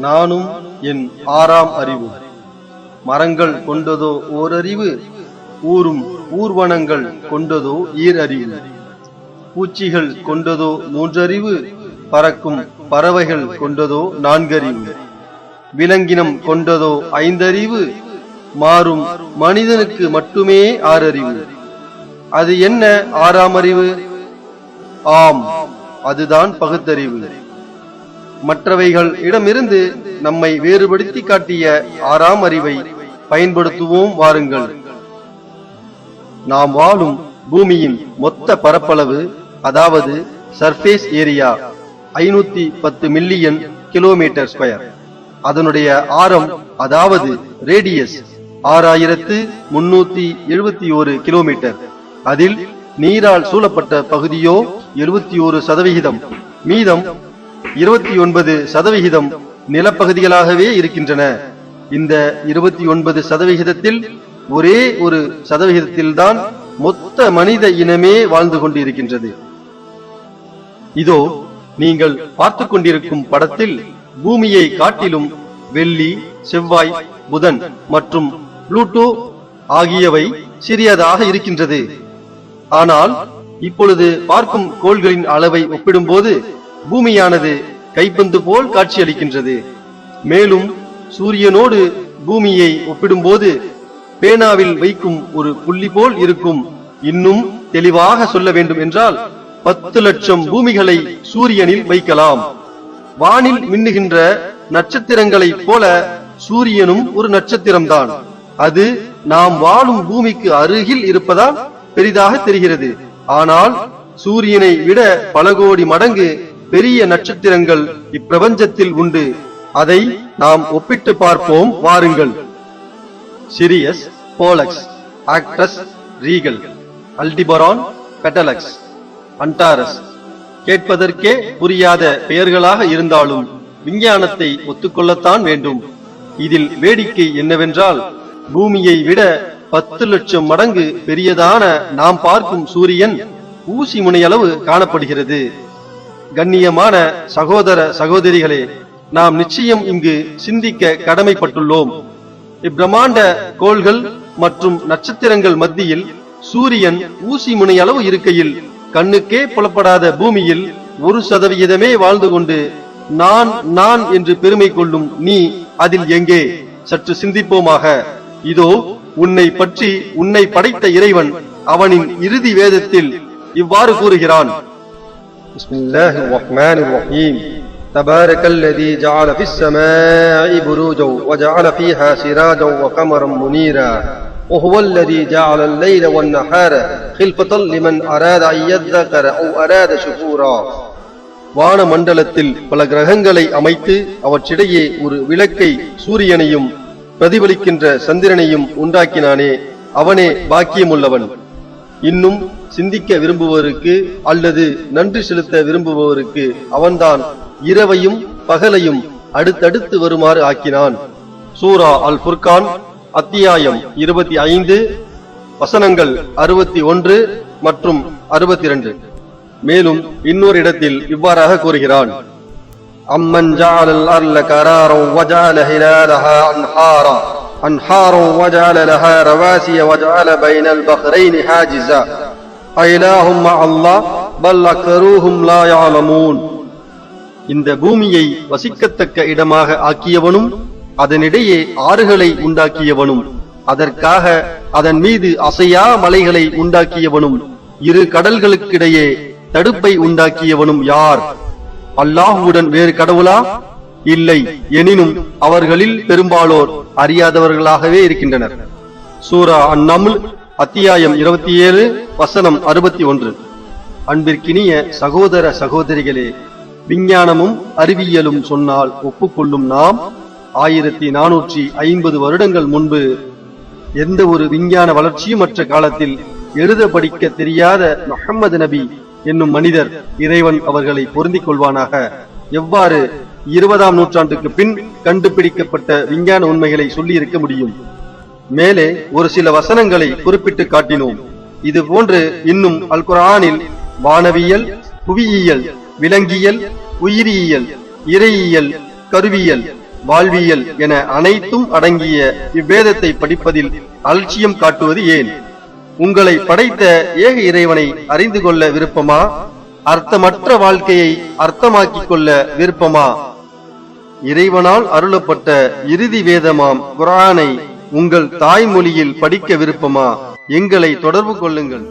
நானும் என் ஆறாம் அறிவு. மரங்கள் கொண்டதோ ஓரறிவு, ஊரும் ஊர்வனங்கள் கொண்டதோ ஈரறிவு. பூச்சிகள் கொண்டதோ மூன்றறிவு, பறக்கும் பறவைகள் கொண்டதோ நான்கறிவு. விலங்கினம் கொண்டதோ ஐந்தறிவு, மாறும் மனிதனுக்கு மட்டுமே ஆறறிவு. அது என்ன ஆறாம் அறிவு? ஆம், அதுதான் பகுத்தறிவு. மற்றவைகள் இடமிருந்து நம்மை வேறுபடுத்தி காட்டிய ஆறாம் அறிவை பயன்படுத்துவோம் வாருங்கள். நாம் வாழும் பூமியின் மொத்த பரப்பளவு, அதாவது surface area 510 million kilometre square. அதனுடைய ஆரம், அதாவது ரேடியஸ் 6371 கிலோமீட்டர். அதில் நீரால் சூழப்பட்ட பகுதியோ 71%, மீதம் 29% நிலப்பகுதிகளாகவே இருக்கின்றன. இந்த 29%, ஒரே ஒரு சதவிகிதத்தில்தான் மொத்த மனித இனமே வாழ்ந்து கொண்டிருக்கின்றது. இதோ நீங்கள் பார்த்து கொண்டிருக்கும் படத்தில் பூமியை காட்டிலும் வெள்ளி, செவ்வாய், புதன் மற்றும் புளூட்டோ ஆகியவை சிறியதாக இருக்கின்றது. ஆனால் இப்பொழுது பார்க்கும் கோள்களின் அளவை ஒப்பிடும்போது பூமியானது கைப்பந்து போல் காட்சியளிக்கின்றது. மேலும் சூரியனோடு பூமியை ஒப்பிடும்போது பேனாவில் வைக்கும் ஒரு புள்ளி போல் இருக்கும். இன்னும் தெளிவாக சொல்ல வேண்டும் என்றால் 10 லட்சம் பூமிகளை சூரியனில் வைக்கலாம். வானில் மின்னுகின்ற நட்சத்திரங்களைப் போல சூரியனும் ஒரு நட்சத்திரம்தான். அது நாம் வாழும் பூமிக்கு அருகில் இருப்பதால் பெரிதாக தெரிகிறது. ஆனால் சூரியனை விட பல கோடி மடங்கு பெரிய நட்சத்திரங்கள் இப்பிரபஞ்சத்தில் உண்டு. அதை நாம் ஒப்பிட்டு பார்ப்போம் வாருங்கள். Sirius, Pollux, Arcturus, Rigel, Aldebaran, Betelgeuse, Antares. கேட்பதற்கே புரியாத பெயர்களாக இருந்தாலும் விஞ்ஞானத்தை ஒத்துக்கொள்ளத்தான் வேண்டும். இதில் வேடிக்கை என்னவென்றால், பூமியை விட 10 லட்சம் மடங்கு பெரியதான நாம் பார்க்கும் சூரியன் ஊசி முனையளவு காணப்படுகிறது. கண்ணியமான சகோதர சகோதரிகளே, நாம் நிச்சயம் இங்கு சிந்திக்க கடமைப்பட்டுள்ளோம். இப்பிரமாண்ட கோள்கள் மற்றும் நட்சத்திரங்கள் மத்தியில் சூரியன் ஊசி முனையளவு இருக்கையில் கண்ணுக்கே புலப்படாத பூமியில் 1% வாழ்ந்து கொண்டு நான் என்று பெருமை கொள்ளும் நீ அதில் எங்கே? சற்று சிந்திப்போமாக. இதோ உன்னை பற்றி உன்னை படைத்த இறைவன் அவனின் இறுதி வேதத்தில் இவ்வாறு கூறுகிறான். பிஸ்மில்லாஹிர் ரஹ்மானிர் ரஹீம். தபாரக்கல்லதீ ஜஅல ஃபிஸ் ஸமாஇ புரூஜன் வ ஜஅல ஃபீஹா சிராஜன் வ கமரன் முனீரா وهو الذي جعل الليل والنهار خلفة لمن أراد أن يذكر أو أراد شكورا. வான மண்டலத்தில் பல கிரகங்களை அமைத்து அவற்றிடையே ஒரு விளக்கை, சூரியனையும் பிரதிபலிக்கின்ற சந்திரனையும் உண்டாக்கினானே, அவனே பாக்கியமுள்ளவன். இன்னும் சிந்திக்க விரும்புவோருக்கு அல்லது நன்றி செலுத்த விரும்புபவருக்கு அவன்தான் இரவையும் பகலையும் அடுத்தடுத்து வருமாறு ஆக்கினான். சூரா அல் ஃபுர்கான் அத்தியாயம் 25 வசனங்கள் 61 மற்றும் 62. மேலும் இன்னொரு இடத்தில் இவ்வாறாக கூறுகிறான். அம்மன் ஜஅலல் அர்ல கராரன் வ ஜஅல ஹிலாலஹா அன்ஹாரன் வ ஜஅல லஹா ரவாசிய வ ஜஅல பைனல் பஹ்ரைன் ஹாஜிஸா அயிலாஹும் மஅல்லாஹ் பல் அக்ஸருஹும் லா யஅலமூன். இந்த பூமியை வசிக்கத்தக்க இடமாக ஆக்கியவனும் அதனிடையே ஆறுகளை உண்டாக்கியவனும் அதற்காக அதன் மீது அசையா மலைகளை உண்டாக்கியவனும் இரு கடல்களுக்கிடையே தடுப்பை உண்டாக்கியவனும் யார்? அல்லாஹுவுடன் வேறு கடவுளா? இல்லை. எனினும் அவர்களில் பெரும்பாலோர் அறியாதவர்களாகவே இருக்கின்றனர். சூரா அன்-நம்ல் அத்தியாயம் 27 வசனம் 61. அன்பிற்கினிய சகோதர சகோதரிகளே, விஞ்ஞானமும் அறிவியலும் சொன்னால் ஒப்புக்கொள்ளும் நாம் 1450 வருடங்கள் முன்பு எந்த ஒரு விஞ்ஞான வளர்ச்சியுமற்ற காலத்தில் எழுத படிக்க தெரியாத முஹம்மது நபி என்னும் மனிதர், இறைவன் அவர்களை பொருந்திக் கொள்வானாக, எவ்வாறு 20ஆம் நூற்றாண்டுக்கு பின் கண்டுபிடிக்கப்பட்ட விஞ்ஞான உண்மைகளை சொல்லி இருக்க முடியும்? மேலே ஒரு சில வசனங்களை குறிப்பிட்டு காட்டினோம். இது போன்று இன்னும் அல் குர்ஆனில் வானவியல், புவியியல், விலங்கியல், உயிரியல், இறையியல், கருவியல், வாழ்வியல் என அனைத்தும் அடங்கிய இவ்வேதத்தை படிப்பதில் அலட்சியம் காட்டுவது ஏன்? உங்களை படைத்த ஏக இறைவனை அறிந்து கொள்ள விருப்பமா? அர்த்தமற்ற வாழ்க்கையை அர்த்தமாக்கிக் கொள்ள விருப்பமா? இறைவனால் அருளப்பட்ட இறுதி வேதமாம் குர்ஆனை உங்கள் தாய்மொழியில் படிக்க விருப்பமா? எங்களை தொடர்பு கொள்ளுங்கள்.